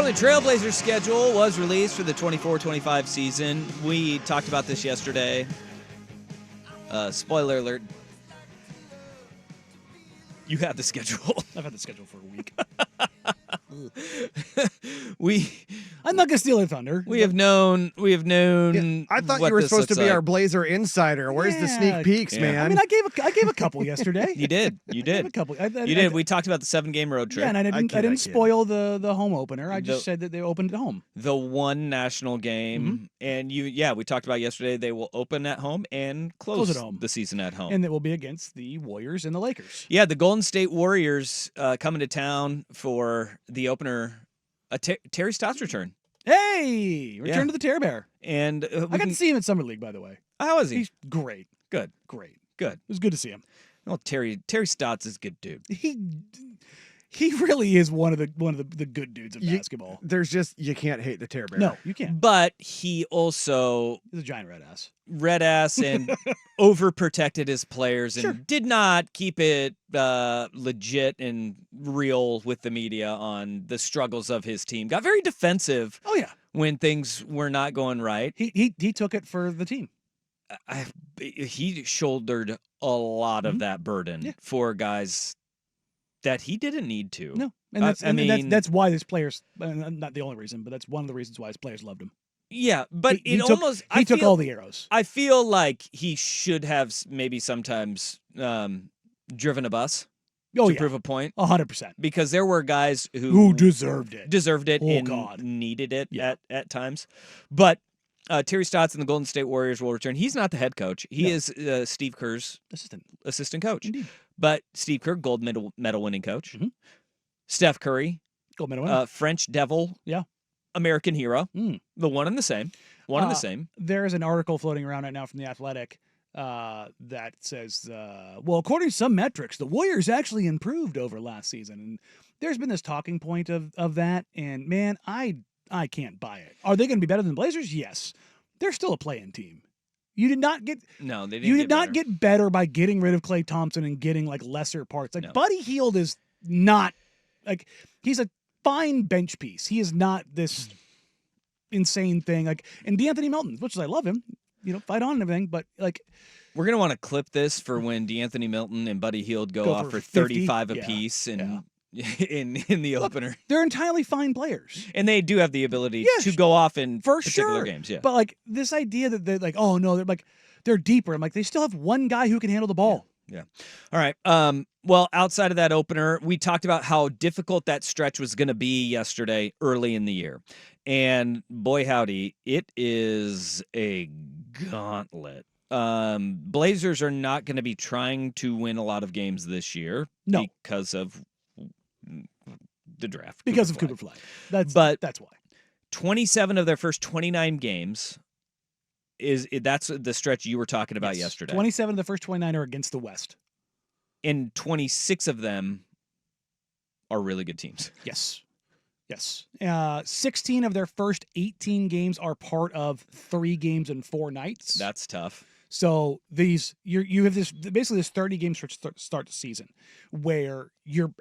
Portland Trailblazers schedule was released for the 24-25 season. We talked about this yesterday. Spoiler alert. You have the schedule. I've had the schedule for a week. I'm not gonna steal their thunder. We have known. Yeah, I thought you were supposed to be our Blazer insider. Where's the sneak peeks, man? I mean, I gave a couple yesterday. You did. You did. A couple. You did. We talked about the 7-game road trip. Yeah, and I didn't spoil the home opener. I just said that they opened at home. The one national game, and we talked about yesterday. They will open at home and close at home. the season at home, and it will be against the Warriors and the Lakers. Yeah, the Golden State Warriors coming to town for the opener. Terry Stotts return. Hey, return to the Terror Bear. And I got to see him in Summer League, by the way. How was he? He's great. Good. It was good to see him. Well, Terry Stotts is a good dude. He really is one of the good dudes of basketball. There's just you can't hate the Terror Bear. No, you can't. But he also he's a giant red ass and overprotected his players and did not keep it legit and real with the media on the struggles of his team. Got very defensive. Oh yeah, when things were not going right. He took it for the team. He shouldered a lot of that burden for guys that he didn't need to. No, and that's why his players. Not the only reason, but that's one of the reasons why his players loved him. Yeah, but he took all the arrows. I feel like he should have maybe sometimes driven a bus to prove a point. 100%. Because there were guys who deserved it. And needed it at times. But Terry Stotts and the Golden State Warriors will return. He's not the head coach. He is Steve Kerr's assistant coach. Indeed. But Steve Kerr, gold medal winning coach. Mm-hmm. Steph Curry, gold medal winning. French Devil. Yeah. American hero. The one and the same. There is an article floating around right now from The Athletic that says, according to some metrics, the Warriors actually improved over last season. And there's been this talking point of that. And, man, I can't buy it. Are they going to be better than the Blazers? Yes. They're still a play-in team. You did not get get better by getting rid of Klay Thompson and getting like lesser parts. Like Buddy Hield is not like he's a fine bench piece. He is not this insane thing. Like and DeAnthony Melton, which is I love him, fight on and everything, but like we're gonna want to clip this for when DeAnthony Melton and Buddy Hield go off for 35 apiece and in the opener. They're entirely fine players. And they do have the ability to go off in particular games. Yeah. But like this idea that they're like, oh no, they're deeper. I'm like, they still have one guy who can handle the ball. Yeah. All right. Well, outside of that opener, we talked about how difficult that stretch was going to be yesterday early in the year. And boy howdy, it is a gauntlet. Blazers are not going to be trying to win a lot of games this year because of the draft. Because of Cooper Flag. That's why. 27 of their first 29 games that's the stretch you were talking about yesterday. 27 of the first 29 are against the West. And 26 of them are really good teams. Yes. 16 of their first 18 games are part of 3 games in 4 nights. That's tough. So you have this 30 game start the season where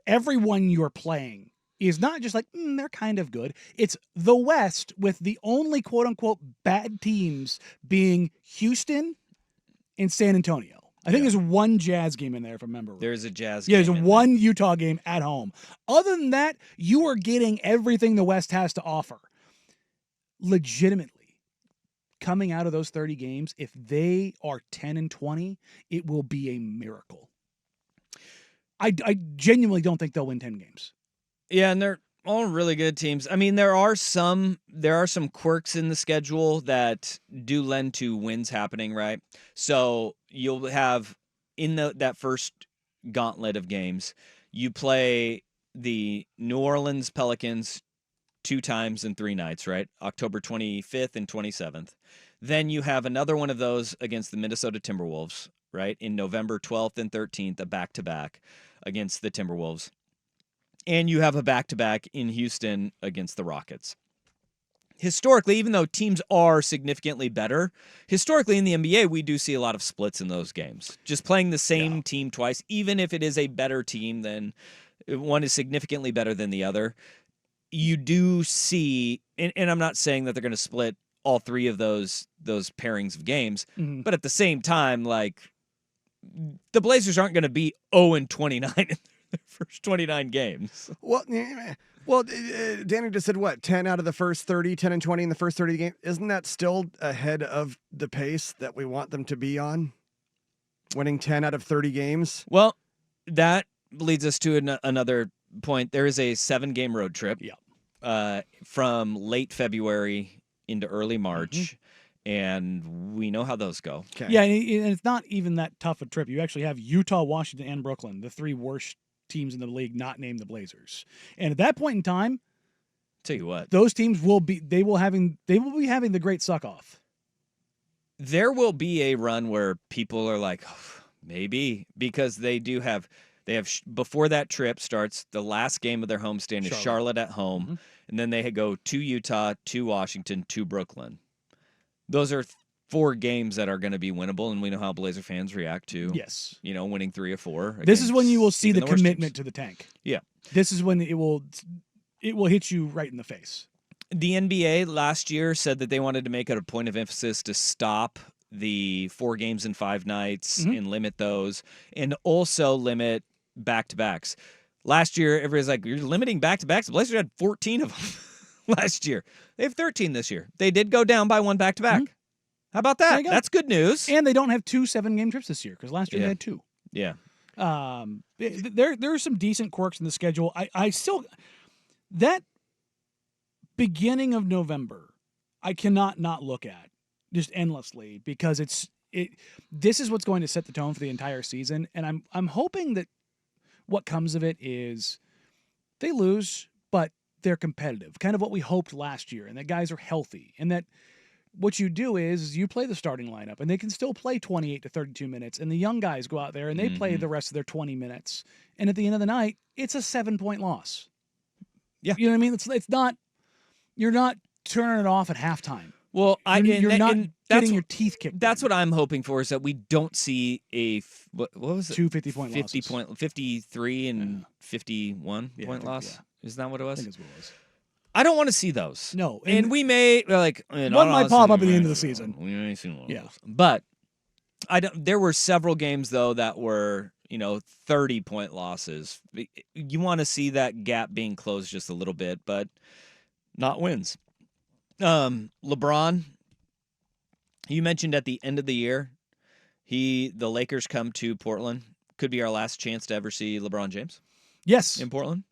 everyone you're playing is not just like they're kind of good. It's the West with the only quote unquote bad teams being Houston and San Antonio. I think there's one Jazz game in there if I remember right. There's a Jazz game. Yeah, there's one Utah game at home. Other than that, you are getting everything the West has to offer. Legitimately. Coming out of those 30 games, if they are 10-20, it will be a miracle. I genuinely don't think they'll win 10 games. Yeah, and they're all really good teams. I mean, there are some quirks in the schedule that do lend to wins happening, right? So you'll have in that first gauntlet of games, you play the New Orleans Pelicans 2 times in 3 nights, right? October 25th and 27th. Then you have another one of those against the Minnesota Timberwolves, right? In November 12th and 13th, a back-to-back against the Timberwolves. And you have a back-to-back in Houston against the Rockets. Historically, even though teams are significantly better, historically in the NBA, we do see a lot of splits in those games. Just playing the same team twice, even if it is a better team than one is significantly better than the other. you do see, and I'm not saying that they're going to split all three of those pairings of games, but at the same time, like, the Blazers aren't going to be 0-29 in their first 29 games. Well, Danny just said what? 10 out of the first 30, 10-20 in the first 30 games. Isn't that still ahead of the pace that we want them to be on? Winning 10 out of 30 games? Well, that leads us to another point. There is a 7-game road trip from late February into early March, and we know how those go. Okay. Yeah, and it's not even that tough a trip. You actually have Utah, Washington, and Brooklyn, the 3 worst teams in the league, not named the Blazers. And at that point in time, tell you what, those teams will be having the great suck off. There will be a run where people are like, oh, maybe, because they have before that trip starts, the last game of their homestand is Charlotte at home, and then they go to Utah, to Washington, to Brooklyn. Those are 4 games that are going to be winnable, and we know how Blazer fans react to winning 3 or 4. This is when you will see the commitment to the tank. Yeah. This is when it will hit you right in the face. The NBA last year said that they wanted to make it a point of emphasis to stop the 4 games in 5 nights and limit those, and also limit back-to-backs. Last year, everybody's like, you're limiting back-to-backs? The Blazers had 14 of them last year. They have 13 this year. They did go down by 1 back-to-back. How about that? That's good news. And they don't have 2 7-game trips this year, because last year they had 2. Yeah. There are some decent quirks in the schedule. I still, that beginning of November, I cannot not look at just endlessly, because this is what's going to set the tone for the entire season. And I'm hoping that what comes of it is they lose, but they're competitive, kind of what we hoped last year, and that guys are healthy, and that what you do is you play the starting lineup, and they can still play 28 to 32 minutes, and the young guys go out there and they play the rest of their 20 minutes, and at the end of the night, it's a 7-point loss. Yeah, you know what I mean? It's not, you're not turning it off at halftime. Well, you're not getting your teeth kicked. That's what I'm hoping for, is that we don't see what was it? 2 50-point losses. 53 and 51 point loss. Yeah. Isn't that what it was? I think that's what it was. I don't want to see those. No. And we may, like, one might pop up at the end of the season. We may see one of those. But there were several games, though, that were, 30-point losses. You want to see that gap being closed just a little bit, but not wins. LeBron, you mentioned at the end of the year, the Lakers come to Portland. Could be our last chance to ever see LeBron James. Yes. In Portland.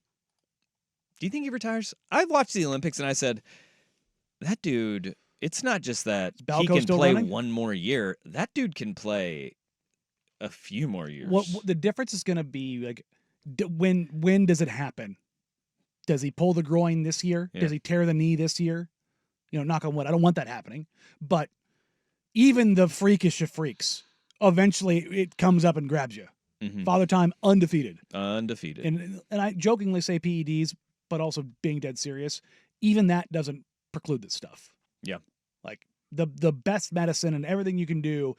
Do you think he retires? I watched the Olympics and I said, that dude, it's not just that he can play one more year. That dude can play a few more years. What the difference is going to be, like, when does it happen? Does he pull the groin this year? Yeah. Does he tear the knee this year? Knock on wood. I don't want that happening. But even the freakish of freaks, eventually it comes up and grabs you. Father Time, undefeated. And I jokingly say PEDs, but also being dead serious, even that doesn't preclude this stuff. Yeah. Like, the best medicine and everything you can do,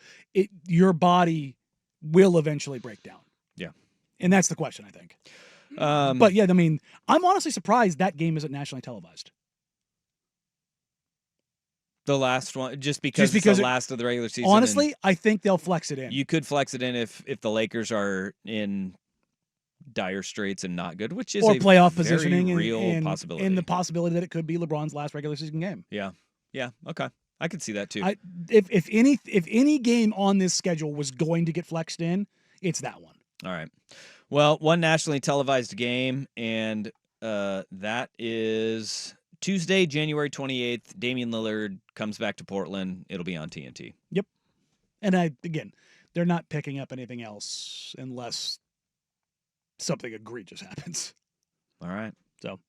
your body will eventually break down. Yeah. And that's the question, I think. But yeah, I mean, I'm honestly surprised that game isn't nationally televised. The last one, just because it's the last of the regular season. Honestly, I think they'll flex it in. You could flex it in if the Lakers are in dire straits and not good, which is or a playoff very positioning real possibility. And the possibility that it could be LeBron's last regular season game. Yeah. Okay, I could see that too. If any game on this schedule was going to get flexed in, it's that one. All right. Well, one nationally televised game, and that is Tuesday, January 28th. Damian Lillard comes back to Portland. It'll be on TNT. Yep. And they're not picking up anything else unless something egregious happens. All right. So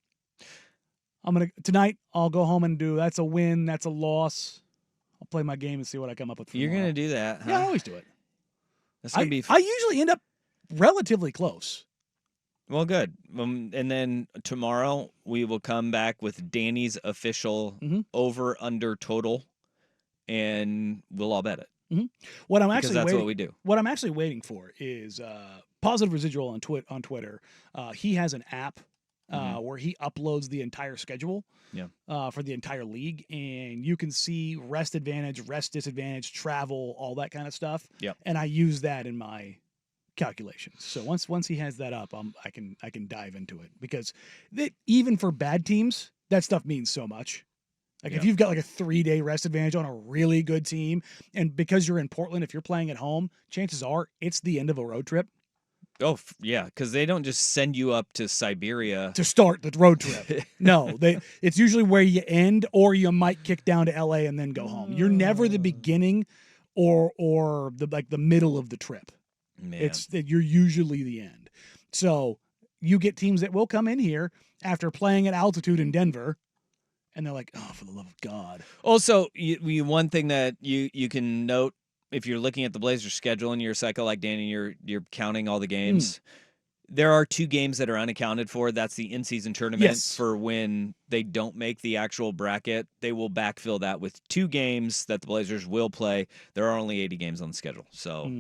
tonight I'll go home and do, that's a win, that's a loss. I'll play my game and see what I come up with. You're going to do that, huh? Yeah, I always do it. That's going to be I usually end up relatively close. Well, good. And then tomorrow we will come back with Danny's official over/under total, and we'll all bet it. What I'm actually that's what we do. What I'm actually waiting for is Positive Residual on Twitter. He has an app where he uploads the entire schedule Yeah. for the entire league, and you can see rest advantage, rest disadvantage, travel, all that kind of stuff. Yep. And I use that in my calculations. So once he has that up, I can dive into it, because even for bad teams, that stuff means so much. Like if Yeah. you've got like a 3-day rest advantage on a really good team, and because you're in Portland, if you're playing at home, chances are it's the end of a road trip Oh, yeah, because they don't just send you up to Siberia. to start the road trip. No, it's usually where you end, or you might kick down to LA and then go home. You're never the beginning or the middle of the trip. Man. It's that you're usually the end. So you get teams that will come in here after playing at altitude in Denver, and they're like, oh, for the love of God. Also, one thing that you can note if you're looking at the Blazers schedule in your cycle, like Danny, you're counting all the games. There are 2 games that are unaccounted for. That's the in-season tournament. Yes. For when they don't make the actual bracket. They will backfill that with 2 games that the Blazers will play. There are only 80 games on the schedule. So,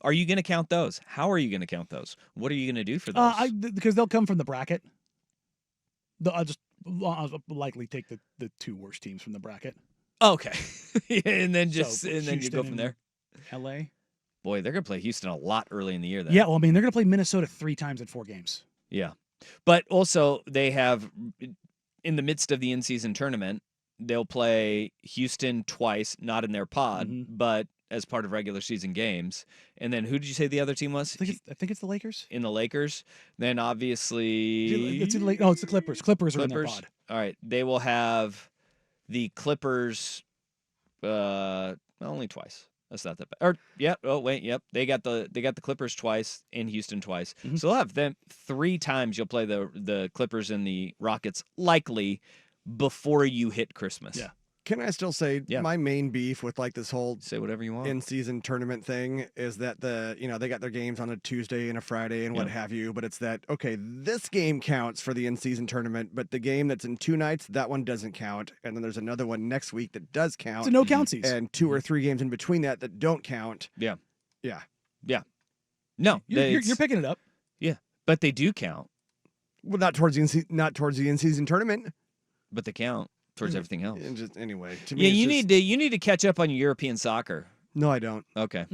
are you going to count those? How are you going to count those? What are you going to do for those? Because they'll come from the bracket. I'll likely take the 2 worst teams from the bracket. Okay. and then you Houston go from there. LA. Boy, they're going to play Houston a lot early in the year then. Yeah, well, I mean, they're going to play Minnesota 3 times in 4 games. Yeah. But also, they have, in the midst of the in-season tournament, they'll play Houston twice, not in their pod, but as part of regular season games. And then who did you say the other team was? I think it's the Lakers. In the Lakers. Then obviously... It's the Clippers. Clippers are in their pod. All right. They will have the Clippers only twice. That's not that bad. Or they got the Clippers twice and Houston twice. So they'll have them 3 times. You'll play the Clippers and the Rockets likely before you hit Christmas. Yeah. Can I still say my main beef with like this whole Say whatever you want. in-season tournament thing is that they got their games on a Tuesday and a Friday and what have you, but it's that, okay, this game counts for the in-season tournament, but the game that's in 2 nights, that one doesn't count. And then there's another one next week that does count. It's a no-count-sies. And 2 or 3 games in between that don't count. Yeah. Yeah. Yeah. No. You're picking it up. Yeah. But they do count. Well, not towards the in-season tournament. But they count towards everything else. And just anyway, to me, you need to catch up on your European soccer. No, I don't. Okay.